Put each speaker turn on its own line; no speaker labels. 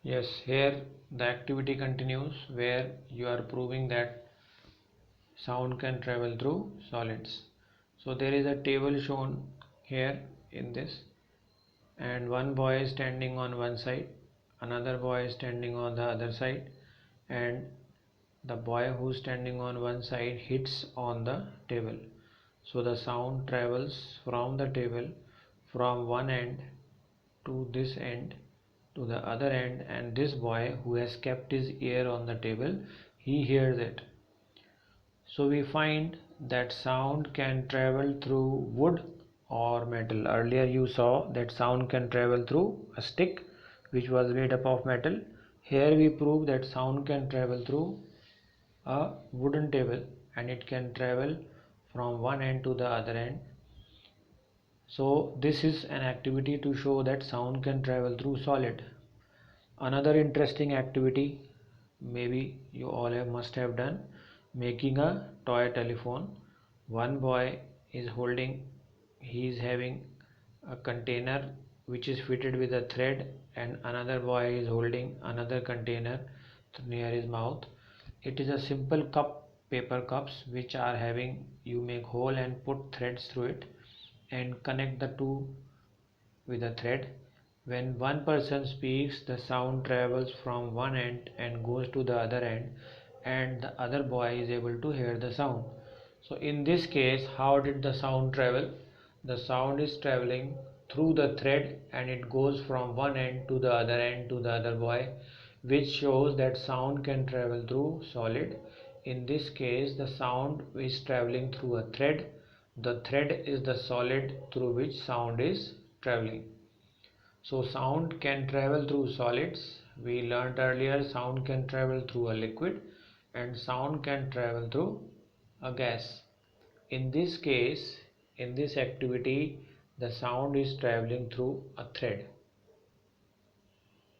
Yes, here the activity continues where you are proving that sound can travel through solids. So there is a table shown here in this, and one boy is standing on one side, another boy is standing on the other side, and the boy who's standing on one side hits on the table. So the sound travels from the table from one end to this end to the other end, and this boy who has kept his ear on the table, he hears it. So we find that sound can travel through wood or metal. Earlier you saw that sound can travel through a stick which was made up of metal. Here we prove that sound can travel through a wooden table, and it can travel from one end to the other end. So this is an activity to show that sound can travel through solid. Another interesting activity maybe you all must have done, making a toy telephone. One boy is holding, he is having a container which is fitted with a thread, and another boy is holding another container near his mouth. It is a simple cup, paper cups which are having, you make hole and put threads through it and connect the two with a thread. When one person speaks, the sound travels from one end and goes to the other end, and the other boy is able to hear the sound. So in this case, how did the sound travel? The sound is traveling through the thread, and it goes from one end to the other end to the other boy, which shows that sound can travel through solid. In this case, the sound is traveling through a thread. The thread is the solid through which sound is traveling. So sound can travel through solids. We learnt earlier sound can travel through a liquid, and sound can travel through a gas. In this case, in this activity, the sound is traveling through a thread.